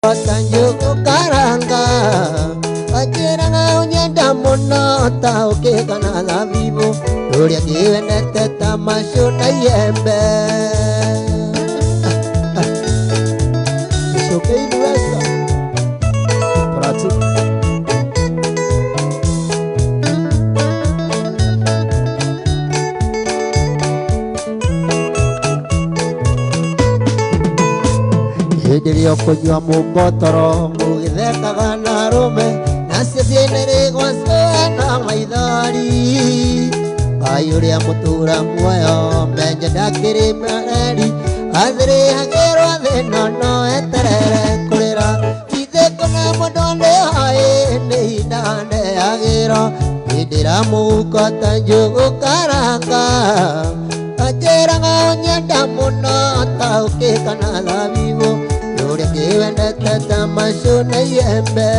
Tanjung Karangga Ajiranga unyanda muno tauke kana la vivo Ulia kiwene teta mashuna yembe Soke iluesa Prati Hidiri okonywa mukotoro mugithekaga na rume nacio cienere gwacana maithori Ngai uria mutura muoyo menye ndakiri mareri athirihagirwo thina no eterere kurira ithe kuna mundu ndihai ni hinda ndeagirwo ndindira muhuko ta njugu karanga Ajiranga unyenda muno tauke kana la vivo Ulia kiwende teta mashuna yembe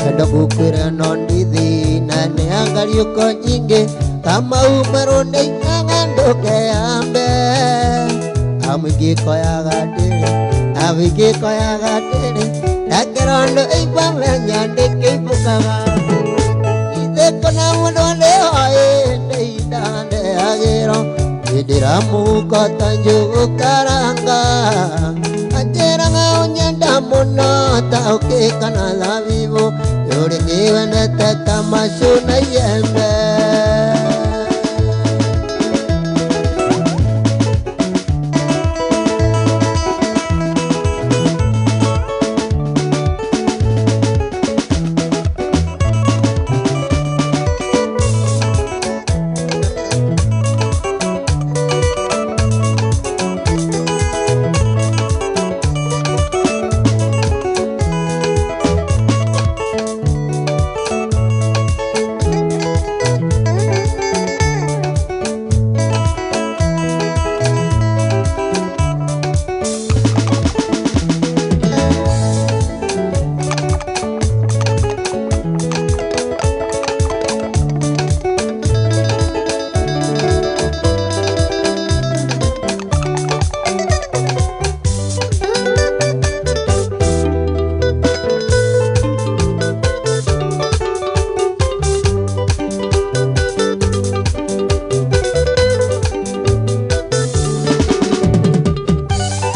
Kendo kukwira nondithi na neangali uko nyingi Kama umerunde inanganduke ambe Amigiko ya gadiri Nakirondo ipamenya ndikipukaga Itheko na mundonde hoye Ndeindande agiro Idira muko tanjugu karanga Ajiranga unyenda muno Tauke kana la vivo Yuri kiwene teta mashuna yembe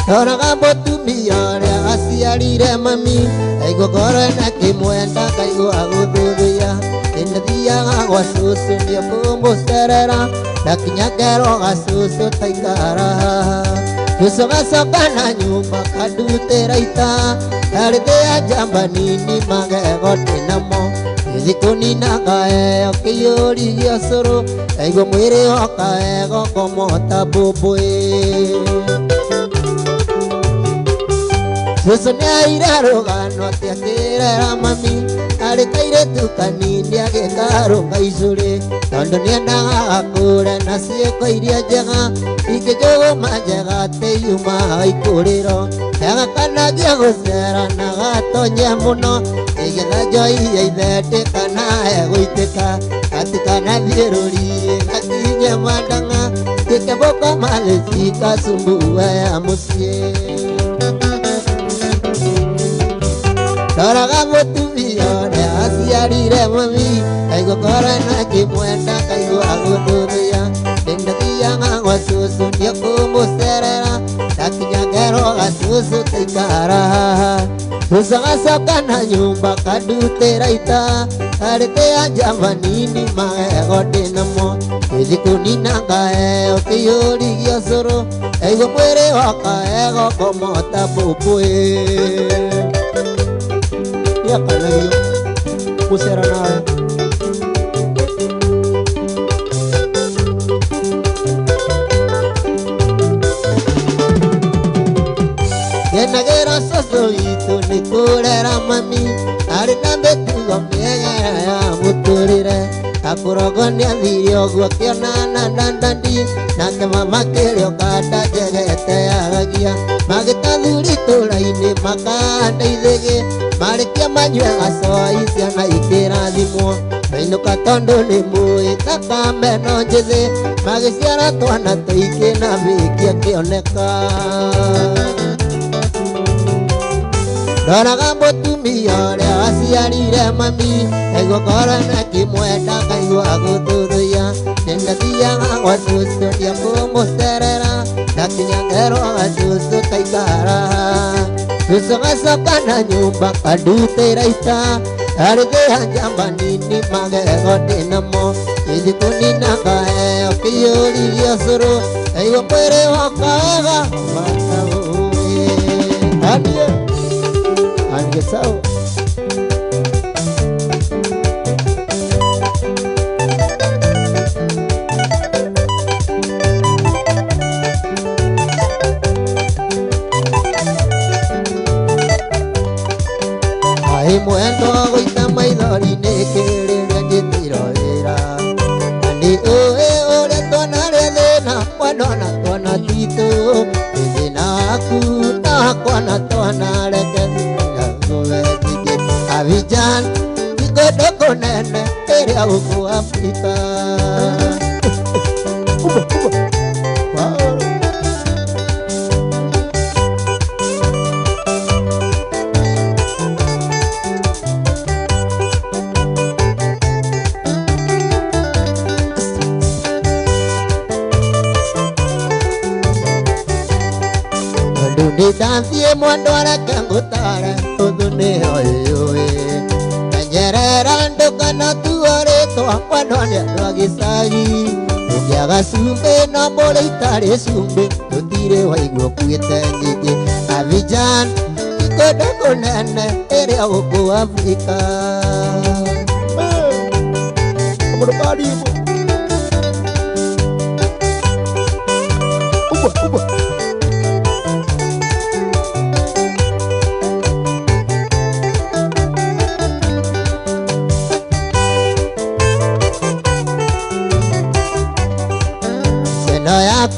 Toraga mutumia ria aciarire mami Aigogoro na kimwenda kaigua guthuthia Ndithiaga gwa cucu ndio kumucerera Ndakinya ngero ga cucu taikara Cucu gacoka na nyumba kandutira ita Arithi ya njamba nini magego ndinamo Ithi kunina ngaeyo kiyuri gĩa cũrũ Aigua mwĩrĩ hoka ego komota mbũmbũĩ Cucu nĩ aire rũgano atĩ akĩrera mami arĩ kairĩtu kanini agĩkarũnga icũrĩ tondũ nĩendaga gakũre na ciĩko iria njega ingĩjũgũma njega atĩ yumaga ikũrĩro agakanangia gũcera na gatonye mũno ĩgetha njoi ya ithe kana egũitĩka atĩ kanathiĩ rũriĩ gakinye mandang'a gĩkebũko magĩcika cumbua ya mũciĩ Toraga mutumia ria aciarire mami Aigogoro na kimwenda kaigua guthuthia Ndithiaga gwa cucu ndio kumucerera Ndakinya ngero ga cucu taikara Cucu gacoka na nyumba kandutira ita Arithi ya njamba nini magego ndinamo Ithi kunina ngaeyo kiyuri gĩa cũrũ Aigua mwĩrĩ hoka ego komota mbũmbũĩ Ya kanagio Musera nawe Yenagera cucu witũ nĩ kũrera mami Arĩ na mĩtugo mĩega ya mũtũrĩre Akũrogonia thiri ũguo kĩonana ndandandi Nake mama kĩrĩ ũkanda njegete yagagia magĩtathuri tũra-inĩ makandeithĩgie marĩkia manyue gacoi ciana ikĩrathimwo mainũka tondũ nĩ mũĩ thakame no njĩthĩ magĩciara twana tũingĩ na mĩkia kĩoneka ndoraga mũtumia ũrĩa waciarire mami kaigua korwo nĩ kĩmwenda kaigua gũthũthũia nĩndathiaga gwa cũcũ ndiakũmũcerera ndakinya ngerwo ga cũcũ taikara cũcũ gacoka na nyũmba kandutĩra ita arĩthĩa njamba nini magego ndĩnamo ĩthi kũnina kaheo kĩiyũririe ũcũrũ kaigua mwĩrĩ woka wega mataũĩ anie angesao ai mwendo gũita maithori-inĩ kĩrĩrĩa njĩtirorĩra nĩ ũĩ ũrĩa twana rĩa thĩna mwanona twana titũ thĩna waku na wakwa na twana reke thĩnagũwethingĩ Abidjan ikondo kũnene ĩrĩa gũkũ Afrika nĩndathiĩ mwandũ areke ngũtare ũthũ nĩ ũyũĩ menyerera ndũkanatuo rĩtwa mwandũ nĩ andũ a gĩcagi ũngĩaga cumbĩ na mbũrĩ itarĩ cumbĩ tũtirĩ waigua kuĩte nyingĩ Abidjan ikondo kũnene ĩrĩa gũkũ Afrika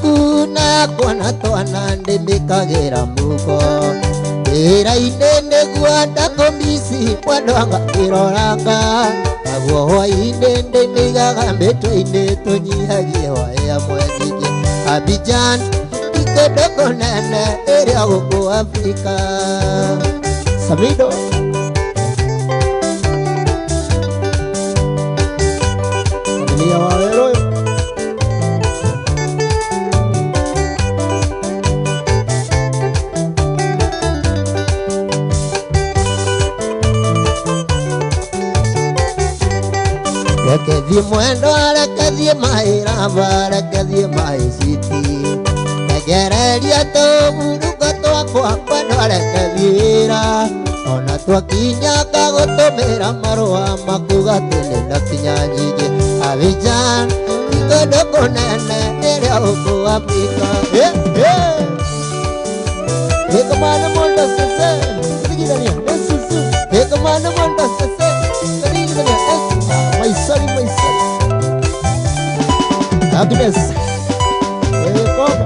kuna kona twana ndĩmĩkagĩra mũko wĩra-inĩ nĩguo ndakomisi mwandũ anga kĩroranga naguo hwaĩ-inĩ ndĩmĩigaga mĩtwe-inĩ tũnyihagie hwaĩ amwe nyingĩ Abidjan ikondo kũnene ĩrĩa gũkũ Afrika Samido familia Waweroyo rekethie mwendo rekethie mahĩramba rekethie mahĩciti regereria tũburuko twakwa mwendo rekethie wĩra ona twakinyaga gũtũmĩra marũa makuga tene ndakinya nyingĩ Abidjan ikondo kũnene ĩrĩa gũkũ Afrika ĩkamana mũndũ cece ĩtigithania ĩcucu ĩkamana mũndũ cece ĩtigithania Maisari Agnes Koba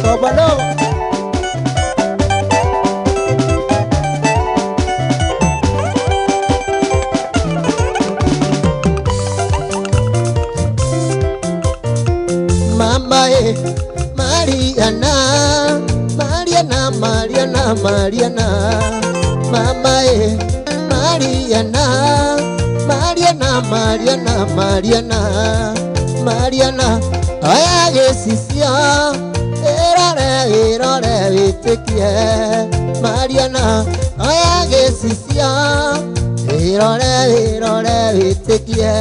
Koba no Mama Mariana Mariana Mama Mariana aya gĩcicio ĩrore wĩtĩkie Mariana aya gĩcicio ĩrore wĩtĩkie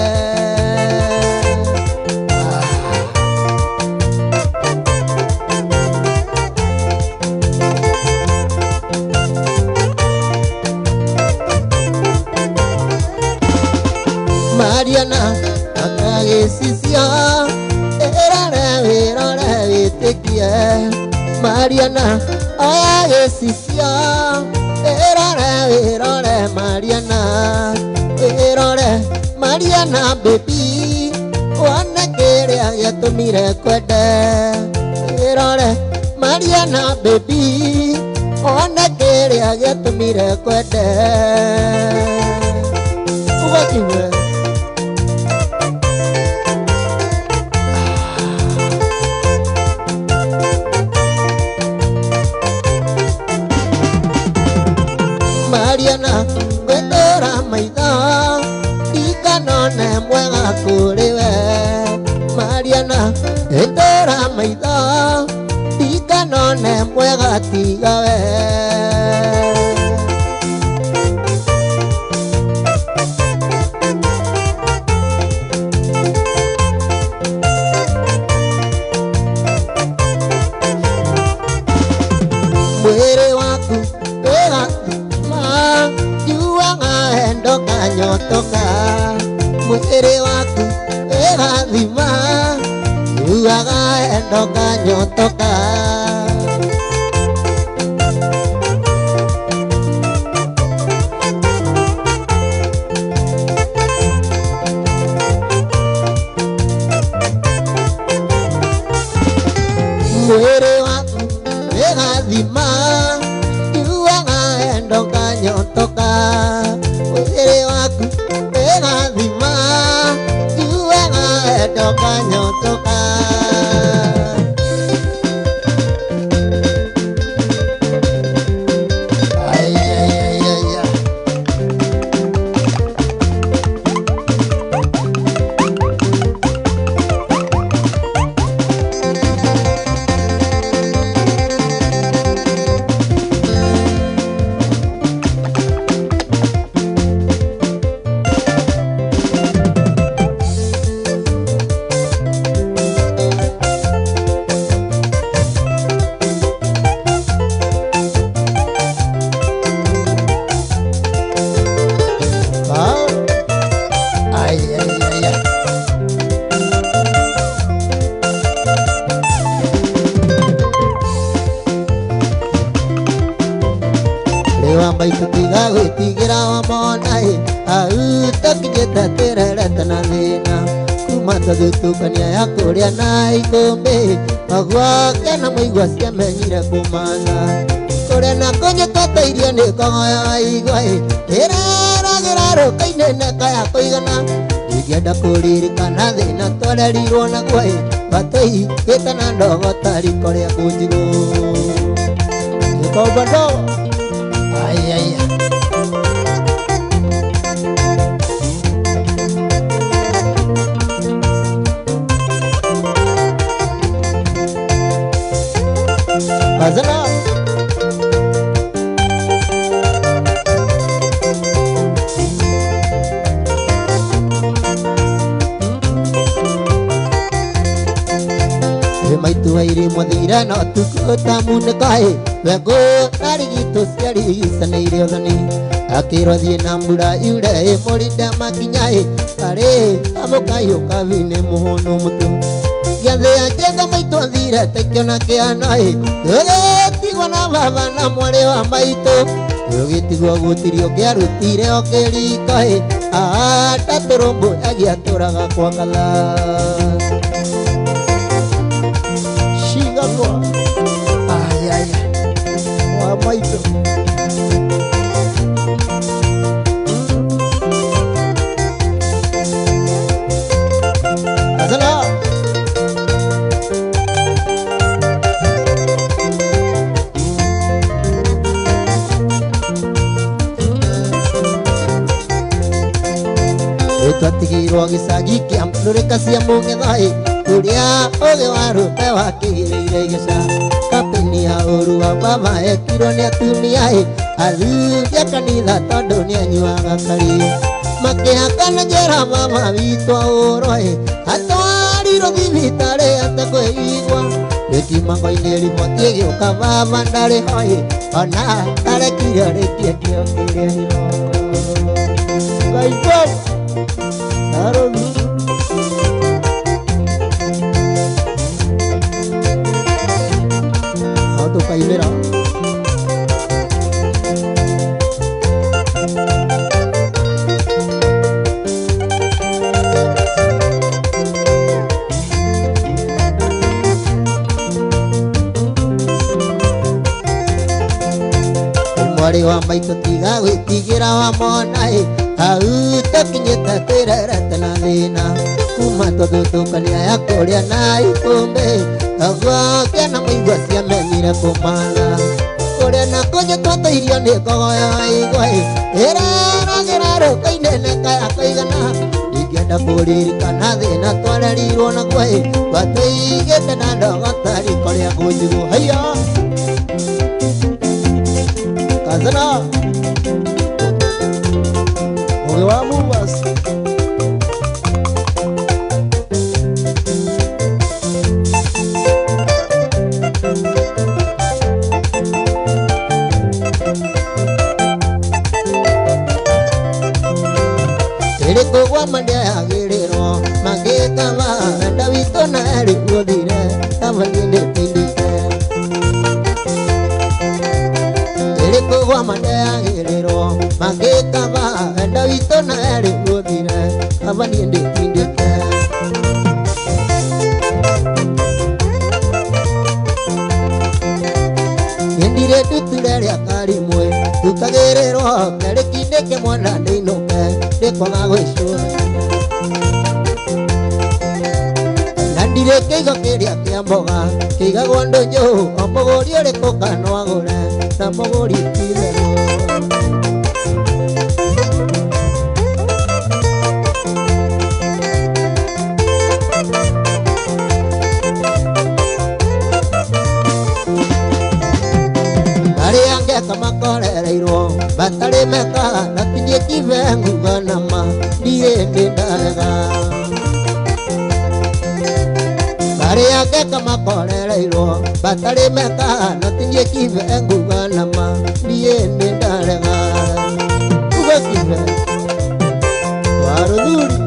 Mariana akagĩcicio ĩrore wĩtĩkie Mariana aya gĩcicio ĩrore Mariana ĩrore Mariana baby wana gĩatũmire kwende ĩrore Mariana baby one kĩrĩa gĩatũmire kwende ũgakiuga Mariana gwĩtũra maitho ndikanone mwega kũrĩ we Mariana gwĩtũra maitho ndikanone mwega tiga we mwĩrĩ waku wĩgathima njuaga wendo kanyotoka mwĩrĩ waku wĩgathima njuaga wendo kanyotoka mwĩrĩ waku wĩgathima njuaga wendo kanyotoka mwĩrĩ waku wĩgathima njuaga wendo kanyotoka Wambai tutiga gwĩtigĩra wamonaĩ au tũkinyĩte twĩrerete na thĩna kuma tũthutũkania ya kũrĩa na ikũmbĩ maguo kena mũigua ciamenyire kũmatha kũrĩa na kũnyũtũteirio nĩ kogoyo igũĩ ĩraragĩra rũka-inĩ neka ya kũigana ingĩenda kũririkana thĩna twarerirwo naguoĩ batũigĩte na ndogo tariko rĩa kũnjigũ gĩkomba ndogo ay, ay, ay. Pásala. Maitu airi muthira no tukuta munekai wego narigito ciarigicanĩire ũthoni akĩrothie na mbura iure mũrinda makinyai arĩ amũkaiũ kabine mũhũnũ mũtu gĩathĩ anjenga maitũ athire tekĩona kĩanai gĩgĩtigwo na baba na mwarĩ wa maitũ gĩgĩtigwo gũtirio kĩarutire o kĩrikoĩ tatũrũmbũ agĩatũraga kwa ngatha Shingakwa ay ay wa maito Azala Twatigirwo gĩcagi kĩa ndũrĩka cia mũng'ethaĩ kũrĩa ũgĩ wa rũte wakĩgĩrĩire gĩca kapeni ya ũru wa baba ekirwo nĩ atumiaĩ athuri a kanitha tondũ nĩ anyuaga kari makĩhakana njĩra baba witũ aũrũĩ atwarirwo thibitarĩ atekwĩigua rĩkimango-inĩ riboti ĩgĩũka baba ndarĩ hoĩ ona arekire rĩkie kĩo kĩrĩa ngaigua Aroni Autocaimera mwari wa maitu tiga gwitigira wa monai au takinyete twirerete na thina kuma tuthutũkania ya kũrĩa na ikũmbĩ agwake na maigua ciamenyire kũmana kũrĩa na kũnyũ twatũirio nĩ ngogo ya igwa ĩraragĩra rũka-inĩ kaya kaigana ingĩenda kũririkana thĩna twarerirwo naguo twatũigĩte na ndogo ta riko rĩa kũnjigwo haiya kazana mũgĩ wa Muvas kũgwa mandĩagĩrĩrwo magĩkaga wenda witũ na erĩ guothire thamani ndĩtindĩke ĩrĩ kũgwa mandĩagĩrĩrwo magĩkaga wenda witũ na erĩ guothire thamani ndĩtindĩke ndire nduture rĩa karimwe ndutagĩrĩrwo kerĩ kindĩke mwana ndĩinũke ndĩkwaga gwĩcũra na ndirĩ kĩigo kĩrĩa kĩa mboga kĩigagwo ndũnyũ o mũgũri ũrĩkũ kana agũre na mũgũri titherũ arĩa ngeka makorereirwo batarĩ meka natinie kive nguga nama ndirĩ ndĩndarega arĩa ngeka makorereirwo batarĩ meka natinie kive nguga nama ndirĩ ndĩndarega uga kive warũthuri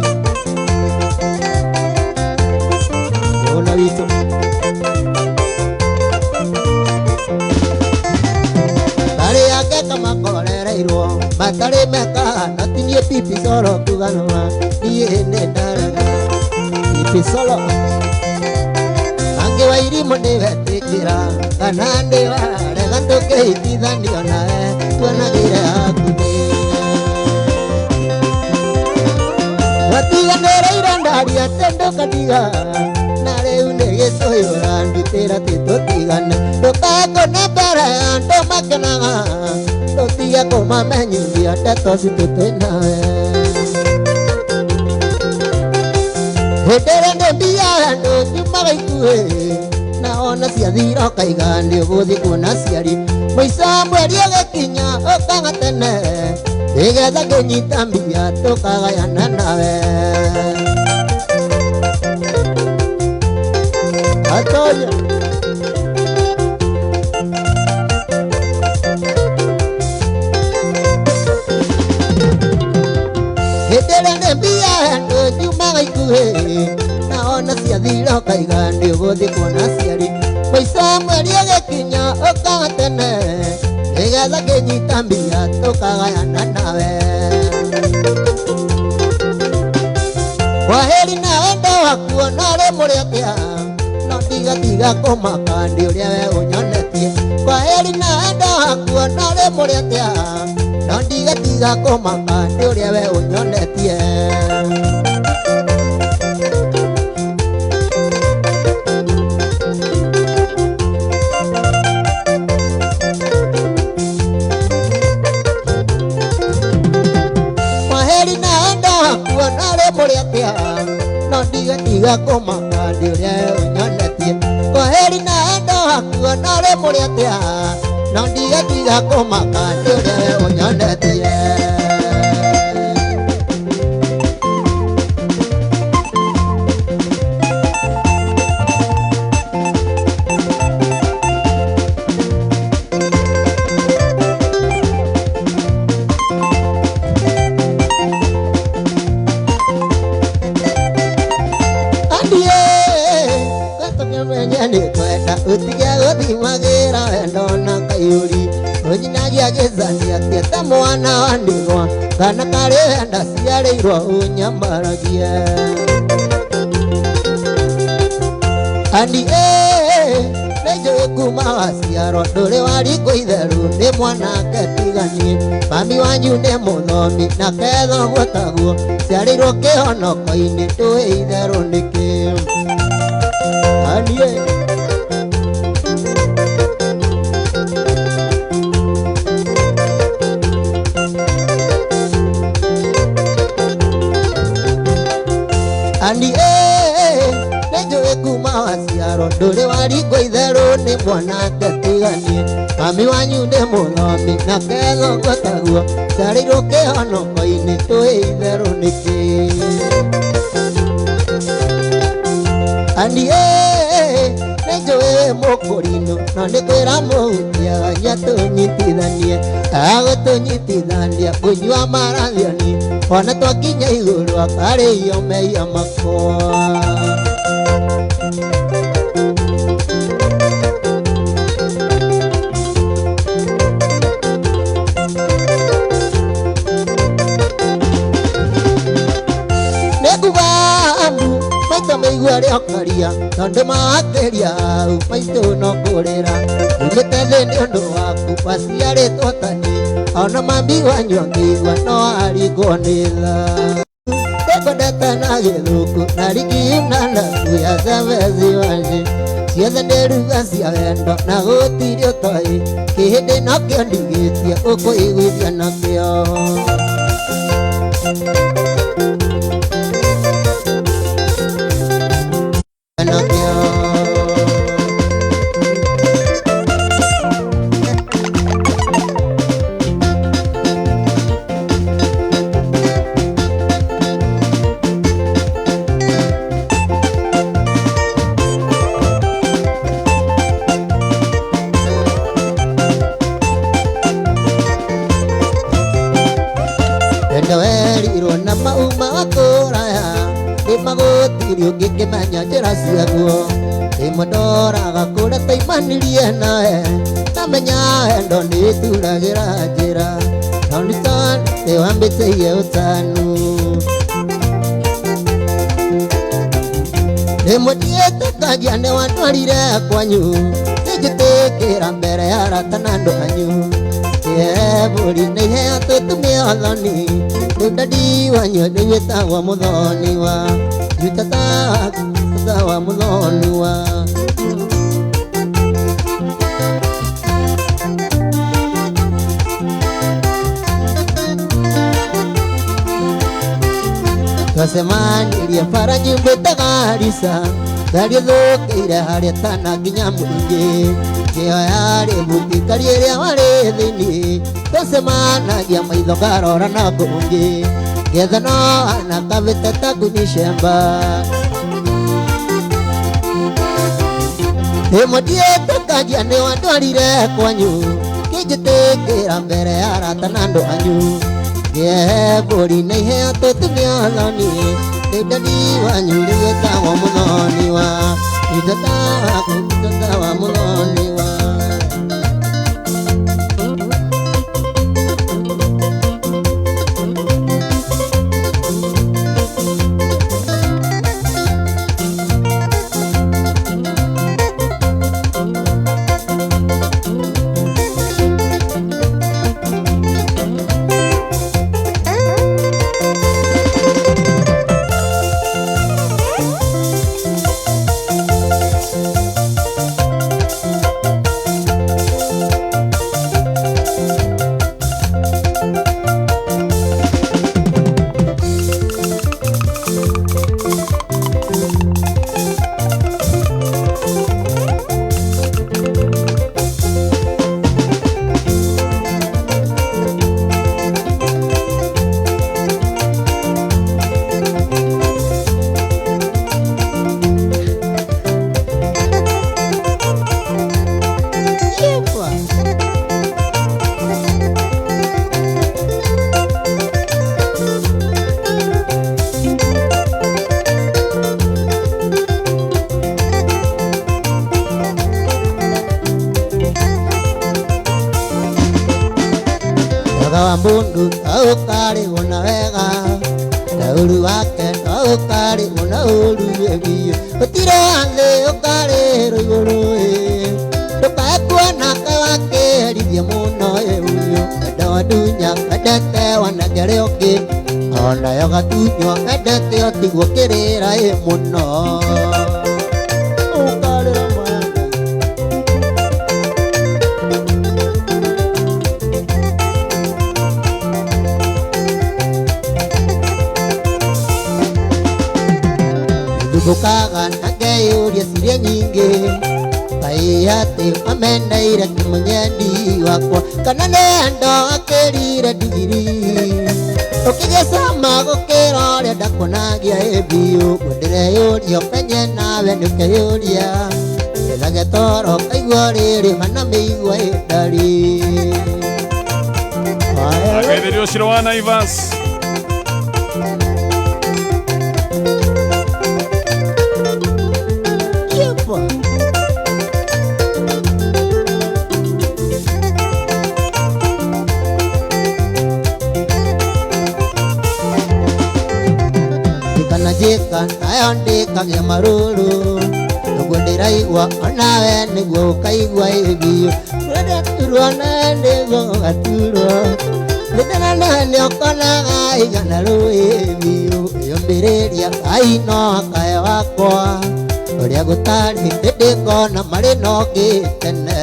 ona witũ makorereirwo matarĩ meka natinie pipi solo kuganwa niĩ nĩndarega pipi solo angĩ wa irimũ nĩwetĩkĩra kana ndĩwarega tũkĩhitithanio nawe tuonagĩre hakuhĩ twatiganĩrĩire ndaria tendũkatiga na rĩu nĩ gĩtũyũra ndutĩra tĩtũtigane ndũkakone mbere ya andũ makenaga tũtige kũmamenyithia ndeto citũ twĩnawe hĩndĩ ĩrĩa nĩ mbia andũ nyumaga ikuhĩ na ona ciathira ũkaiga nĩ ũgũthiĩ kuona ciari mũico wa mweri ũgĩkinya ũkaga tene nĩgetha ngĩnyita mbia tũkagayana nawe atonya hĩndĩ ĩrĩa nĩ mbia andũ nyumaga ikuhĩ na ona ciathira ũkaiga nĩ ũgũthiĩ kuona ciari mũico wa mweri ũgĩkinya ũkaga tene nĩgetha ngĩnyita mbia tũkagayana nawe kwaheri na wendo waku ona rĩ mũrĩ atĩa no ndigatiga kũmaka ndĩ ũrĩa we ũnyonetie kwaheri na wendo waku ona rĩ mũrĩ atĩa no ndigatiga kũmaka ndĩ ũrĩa we ũnyonetie kwaheri na wendo waku ona rĩ mũrĩ atĩa no ndigatiga kũmaka ndĩ ũrĩa we ũnyonetie kwaheri na wendo waku ona rĩ mũrĩ atĩa no ndigatiga kũmaka ndĩ ũrĩa we ũnyonetie utige gũthimagĩra wendo na kaiũri ũnyinagia gĩcania kĩete mwana wa ndigwa kana karĩ wenda ciarĩirwo ũnyambaragie andi nĩnjũĩ kuma waciarwo ndũrĩ warigwo itherũ nĩ mwanake tiganie mami wanyu nĩ mũthomi nake thoguo taguo ciarĩirwo kĩhonoko-inĩ ndũĩ itherũ nĩkĩ anie ani nenjũĩ kuma waciarwo ndũrĩ warigwo itherũ nĩ mwanake tiganie mami wanyu nĩ mũthomi nake thoguo taguo ciarĩirwo kĩhonoko-inĩ ndũĩ itherũ nĩkĩ ani nenjũĩ mũkũrinũ no nĩ kwĩra mũhutiaga nyatũnyitithanie agũtũnyitithania kũnyua marathiani ona twakinya igũrũ akarĩio mehia makwa meigua rĩokaria tondũ makĩria hau maitũ no kũrĩra umĩte thĩ nĩ ũndũ waku waciarĩtwo tani ona mami wanyu angĩigua no arigwo nĩ tha ndĩkwendete na gĩthũkũ na rigiuna na kuya cebeci wanyu ciothe nĩ ruga cia wendo na gũtirĩ ũtoĩ kĩhĩndĩ no kĩo ndigĩtie ũkũiguithia nakĩo werirwo na mauma wakũraya ndĩmagũtiri ũngĩkĩmenya njĩra ciaguo ĩmwe ndoraga kũrĩa taimanirie nawe namenya wendo nĩturagĩra njĩra tondũ nĩwambĩtĩie ũtanu rĩmwe ndiĩtĩkagia nĩwandwarire kwanyu nĩnjĩtĩkĩra mbere ya arata na andũ anyu mbũri nĩ iheo tũtumia othoni rĩu ndandi wanyu nĩwĩtagwo mũthoni wa jutatawa mũthoni wa twacemanirie bara nyumbĩte Garissa ngari thũkĩire harĩa tana nginya mũingĩ kĩo yarĩ mũtikari ĩrĩa warĩ thĩinĩ twacemanagia maitho ngarora na kũngĩ getha no anakavĩte ta kunyicemba ĩmwe ndiĩtĩkagia nĩwandwarire kwanyu kĩnjĩtĩkĩra mbere ya arata na andũ anyu mbũri na iheo tũtumia othoni rĩu ndandi wanyu rĩgĩtagwo mũthoni wa jutatawa mũthoni wa wa mundu aukari una wega tauru wake aukari una uru ebiyo utiro ande ukari ruguru endete wanagere oke ona yo gatunywa endete otigwo kirira muno ukarira mwana ndubukaga nageyuria ciria nyingi ati ameneire kimunyendi wakwa kana nendo akirire ndigiri ukigicama gukira uria ndakunagia biu ndireyuria penye nawe nikeyuria ethage toro kaigua riri mana mĩigua ĩndari Agaitherio ũciro wa Naivas jika nayo ndikagia maruru nuguo ndiraigua onawe niguo ukaigua ibiu ndeturwo na niguo ugaturwo nĩndĩrona nĩũkonaga igana rũĩ biu ĩyũmbĩrĩria Ngai no akae wakwa ũrĩa gũtarĩ ndĩndĩkona marĩ nongĩ tene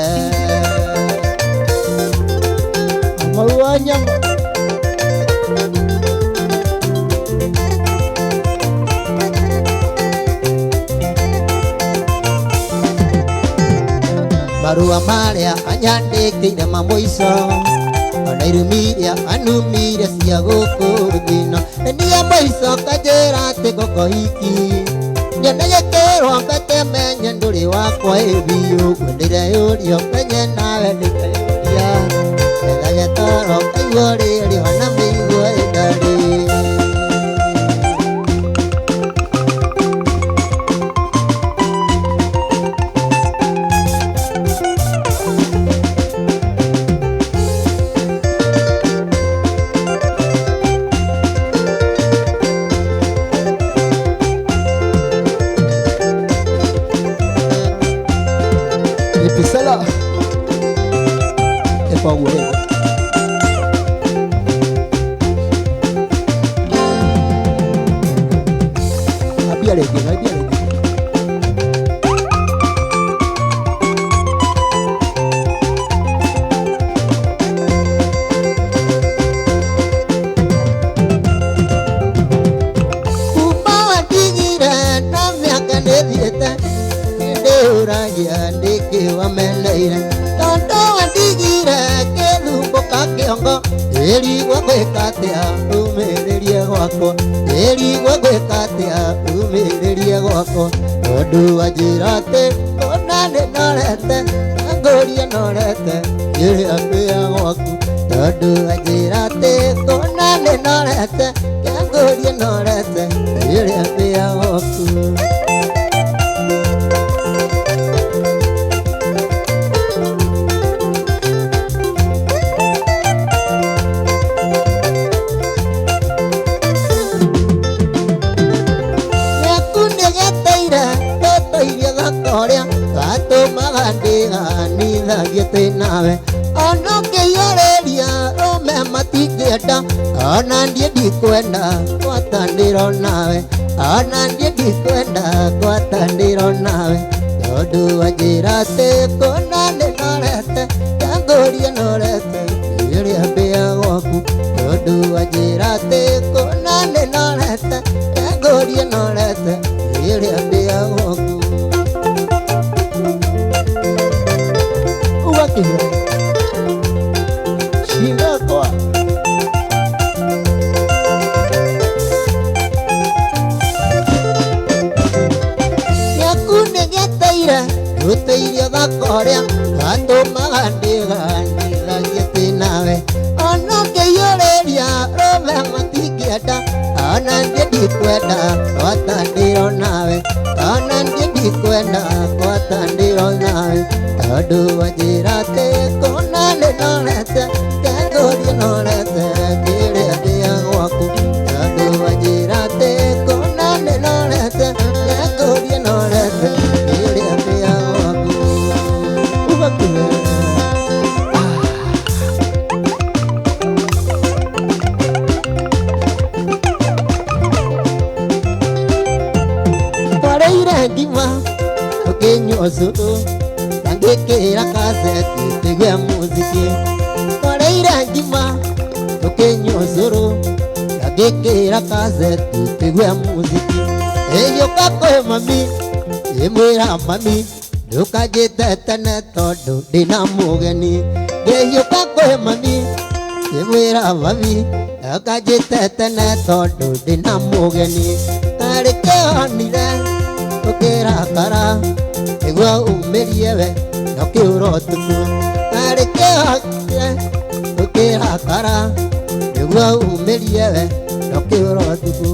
amaua nyama marua marĩa anyandĩkĩire mamũico ona irumi iria anumire cia gũkũ thĩno niĩ mũico kanjĩra atĩ ngũkũhiki nyonagĩkĩrwo mbete menye ndũrĩ wakwa biũ ndĩreyũria penye nawe ndĩkeyũria ethage toro kaigua rĩrĩ ona mĩigua ĩndari Pisala e pa gue abiare umawa digira na miaka nethiete ndĩũragia ndĩkĩwameneire tondu wandigire kĩthumbuka kĩongo ĩrigwo gwĩka atĩa umĩrĩrie gwakwa ĩrigwo gwĩka atĩa umĩrĩrie gwakwa tondũ wanjĩra atĩ ona nĩnorete ngũria norete ĩrĩa mbĩa gwaku tondũ wanjĩra atĩ ona nĩnorete ngũria norete ĩrĩa mbĩa gwaku nithagiĩte nawe ona ũkĩiyũrĩria rũme matingĩenda ona niĩ ndikwenda ngwatanĩro nawe ona niĩ ndikwenda ngwatanĩro nawe tondũ wanjĩra atĩ kũna nĩnorete ngũria norete ĩrĩa mbĩa gwaku tondũ wanjĩra atĩ kũna nĩnorete ngũria norete ĩrĩa mbĩa gwaku Chingakwa yakune gĩteire gũteirio gakorĩa gatũmaga ndĩganithagiĩte nawe ona ũkĩiyũrĩria rũme matingĩenda ona niĩ ndikwenda ngwatanĩro nawe ona niĩ ndikwenda ngwatanĩro nawe tondũ wanjĩra atĩ kũna nĩnorete ngũria norete kĩrĩa ndĩa gwaku tondũ wanjĩra atĩ kũna nĩnorete ngũria norete kĩrĩa ndĩa gwaku ugakuhe tũrĩire ngima tũkĩnyua ũcũrũ tangĩkĩra kaseti tũigue muziki tũrĩire ngima tũkĩnyua ũcũrũ tangĩkĩra kaseti tũigue muziki ĩgĩũka kwĩ mami ĩmwĩra mami ndũkanjĩte tene tondũ ndĩna mũgeni ngĩgĩũka kwĩ mami ĩmwĩra mami ndũkanjĩte tene tondũ ndĩna mũgeni tarĩ kĩonire ũkĩrakara nĩguo umĩrie we nokĩũra ũtukũ tarĩ kĩonire ũkĩrakara nĩguo umĩrie we nokĩũra ũtukũ